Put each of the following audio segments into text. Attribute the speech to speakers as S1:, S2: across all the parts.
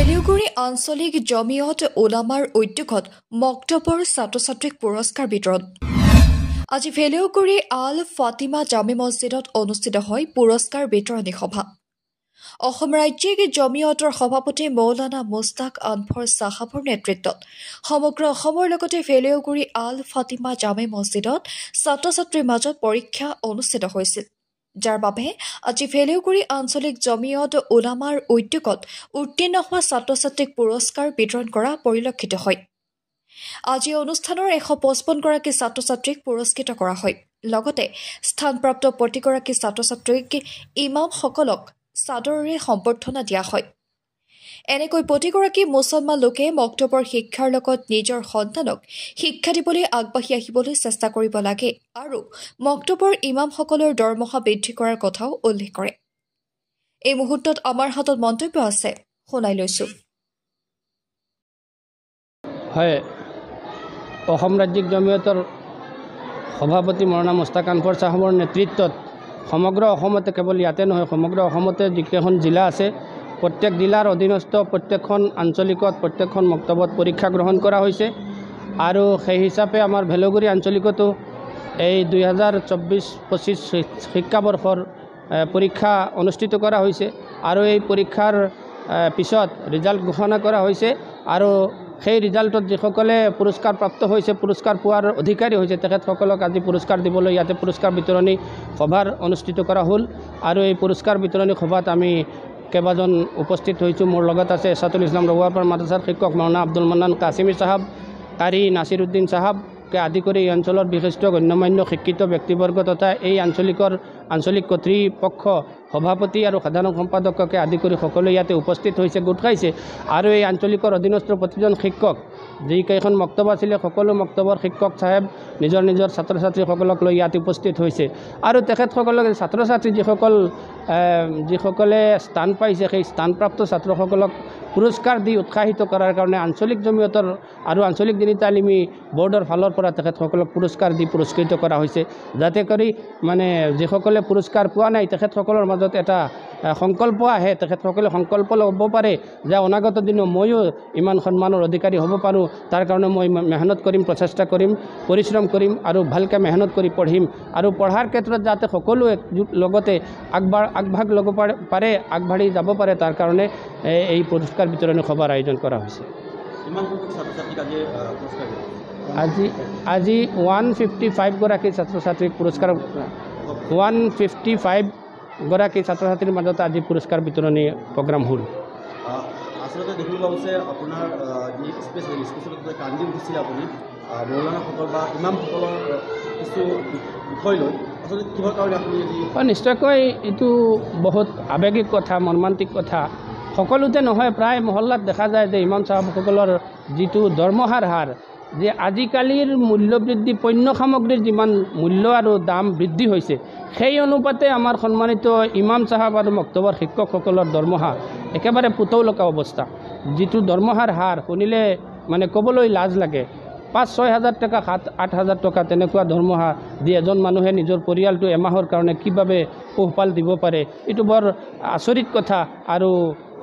S1: ভেলিউগুৰি আঞ্চলিক জমিয়ত উলামাৰ উদ্যোগত মক্তবৰ ছাত্ৰ-ছাত্ৰীক পুৰস্কাৰ বিতৰণ। আজি ভেলিউগুৰি আল ফাতিমা জামে মছজিদত অনুষ্ঠিত হয় পুৰস্কাৰ বিতৰণী সভা। অসম ৰাজ্যিক জমিয়তৰ সভাপতি মৌলানা মুস্তাক আনফৰ চাহাবৰ নেতৃত্বত সমগ্ৰ অসমৰ লগতে ভেলিউগুৰি আল ফাতিমা জামে মছজিদত ছাত্ৰ-ছাত্ৰীৰ মাজত পৰীক্ষা অনুষ্ঠিত হৈছিল, যাৰ বাবে আজি ভেলিউগুৰি আঞ্চলিক জমিয়ত উলামাৰ উদ্যোগত উত্তীৰ্ণ হোৱা ছাত্ৰ-ছাত্ৰীক পুৰস্কাৰ বিতৰণ কৰা পৰিলক্ষিত হয়। আজি অনুষ্ঠানৰ 155 গৰাকী ছাত্ৰ-ছাত্ৰীক পুৰস্কৃত কৰা হয়। লগতে স্থানপ্ৰাপ্ত প্ৰতিগৰাকী ছাত্ৰ-ছাত্ৰীক ইমামসকলক চাদৰেৰে সম্বৰ্ধনা দিয়া হয়। এনেকৈ প্ৰতিগৰাকী মুছলমান লোকে মক্তবৰ শিক্ষাৰ লগত নিজৰ সন্তানক শিক্ষা দিবলৈ আগবাঢ়ি আহিবলৈ চেষ্টা কৰিব লাগে আৰু মক্তবৰ ইমামসকলৰ দৰমহা বৃদ্ধি কৰাৰ কথাও উল্লেখ কৰে। এই মুহূৰ্তত আমাৰ হাতত মন্তব্য আছে, শুনাই লৈছো।
S2: হয়, অসম ৰাজ্যিক জমিয়তৰ সভাপতি মৌলানা মুস্তাক আনফৰ চাহাবৰ নেতৃত্বত সমগ্ৰ অসমতে, কেৱল ইয়াতে নহয়, সমগ্ৰ অসমতে যিকেইখন জিলা আছে প্ৰত্যেক জিলাৰ অধীনস্থ প্ৰত্যেকখন আঞ্চলিকত প্ৰত্যেকখন মক্তবত পৰীক্ষা গ্ৰহণ কৰা হৈছে আৰু সেই হিচাপে আমাৰ ভেলিউগুৰি আঞ্চলিকতো এই 2024-25 শিক্ষাবৰ্ষৰ পৰীক্ষা অনুষ্ঠিত কৰা হৈছে আৰু এই পৰীক্ষাৰ পিছত ৰিজাল্ট ঘোষণা কৰা হৈছে আৰু সেই ৰিজাল্টত যিসকলে পুৰস্কাৰ প্ৰাপ্ত হৈছে, পুৰস্কাৰ পোৱাৰ অধিকাৰী হৈছে, তেখেতসকলক আজি পুৰস্কাৰ দিবলৈ ইয়াতে পুৰস্কাৰ বিতৰণী সভাৰ অনুষ্ঠিত কৰা হ'ল আৰু এই পুৰস্কাৰ বিতৰণী সভাত আমি কেইবাজন উপস্থিত হৈছোঁ। মোৰ লগত আছে এছাতুল ইছলাম ৰঘুৱাপাৰ মাদ্ৰাছাৰ শিক্ষক মৌলানা আব্দুল মান্নান কাছিমি চাহাব, কাৰী নাছিৰুদ্দিন চাহাবকে আদি কৰি এই অঞ্চলৰ বিশিষ্ট গণ্যমান্য শিক্ষিত ব্যক্তিবৰ্গ তথা এই আঞ্চলিক কৰ্তৃপক্ষ সভাপতি আৰু সাধাৰণ সম্পাদককে আদি কৰি সকলোৱে ইয়াতে উপস্থিত হৈছে, গোট খাইছে আৰু এই আঞ্চলিকৰ অধীনস্থ প্ৰতিজন শিক্ষক, যিকেইখন মক্তব আছিলে সকলো মক্তবৰ শিক্ষক চাহেব নিজৰ নিজৰ ছাত্ৰ ছাত্ৰীসকলক লৈ ইয়াত উপস্থিত হৈছে আৰু তেখেতসকলক ছাত্ৰ-ছাত্ৰী যিসকলে স্থান পাইছে সেই স্থানপ্ৰাপ্ত ছাত্ৰসকলক পুৰস্কাৰ দি উৎসাহিত কৰাৰ কাৰণে আঞ্চলিক জমিয়তৰ আৰু আঞ্চলিক দিনী তালিমী বৰ্ডৰ ফালৰ পৰা তেখেতসকলক পুৰস্কাৰ দি পুৰস্কৃত কৰা হৈছে, যাতে কৰি মানে যিসকলে পুৰস্কাৰ পোৱা নাই তেখেতসকলৰ মাজত এটা সংকল্প আহে, তেখেতসকলে সংকল্প ল'ব পাৰে যে অনাগত দিনত ময়ো ইমান সন্মানৰ অধিকাৰী হ'ব পাৰোঁ, তাৰ কাৰণে মই মেহনত কৰিম, প্ৰচেষ্টা কৰিম, পৰিশ্ৰম কৰিম আৰু ভালকৈ মেহনত কৰি পঢ়িম আৰু পঢ়াৰ ক্ষেত্ৰত যাতে সকলোৱে লগতে আগভাগ ল'ব পাৰে, আগবাঢ়ি যাব পাৰে, তাৰ কাৰণে এই পুৰস্কাৰ বিতৰণী সভাৰ আয়োজন কৰা হৈছে। আজি 155 গৰাকী ছাত্ৰ-ছাত্ৰীক পুৰস্কাৰ 155 গৰাকী ছাত্ৰ-ছাত্ৰীৰ মাজত আজি পুৰস্কাৰ বিতৰণী প্ৰগ্ৰাম হ'ল।
S3: আচলতে দেখিব পাইছে আপোনাৰ যি স্পেচিয়েল কান্দি উঠিছিলে আপুনি মৌলানাসকল বা ইমামসকলৰ কিছু বিষয় লৈ, আচলতে কিহৰ কাৰণে আপুনি
S2: নিশ্চয়কৈ এইটো বহুত আৱেগিক কথা, মৰ্মান্তিক কথা। সকলোতে নহয়, প্ৰায় মহল্লাত দেখা যায় যে ইমাম চাহাবসকলৰ যিটো দৰমহাৰ হাৰ, যে আজিকালিৰ মূল্যবৃদ্ধি, পণ্য সামগ্ৰীৰ যিমান মূল্য আৰু দাম বৃদ্ধি হৈছে, সেই অনুপাতে আমাৰ সন্মানিত ইমাম চাহাব আৰু মক্তবৰ শিক্ষকসকলৰ দৰমহা একেবাৰে পুতৌলকা অৱস্থা। যিটো দৰমহাৰ হাৰ শুনিলে মানে ক'বলৈ লাজ লাগে। 5-6 হাজাৰ টকা, 7-8 হাজাৰ টকা তেনেকুৱা দৰমহা দি এজন মানুহে নিজৰ পৰিয়ালটো এমাহৰ কাৰণে কিভাৱে পোহপাল দিব পাৰে, এইটো বৰ আচৰিত কথা। আৰু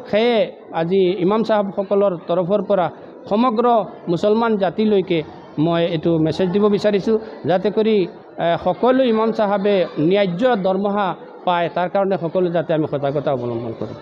S2: সেয়ে আজি ইমাম চাহাবসকলৰ তৰফৰ পৰা সমগ্ৰ মুছলমান জাতিলৈকে মই এইটো মেছেজ দিব বিচাৰিছোঁ, যাতে কৰি সকলো ইমাম চাহাবে ন্যায্য দৰমহা পায়, তাৰ কাৰণে সকলো যাতে আমি সজাগতা অৱলম্বন কৰোঁ।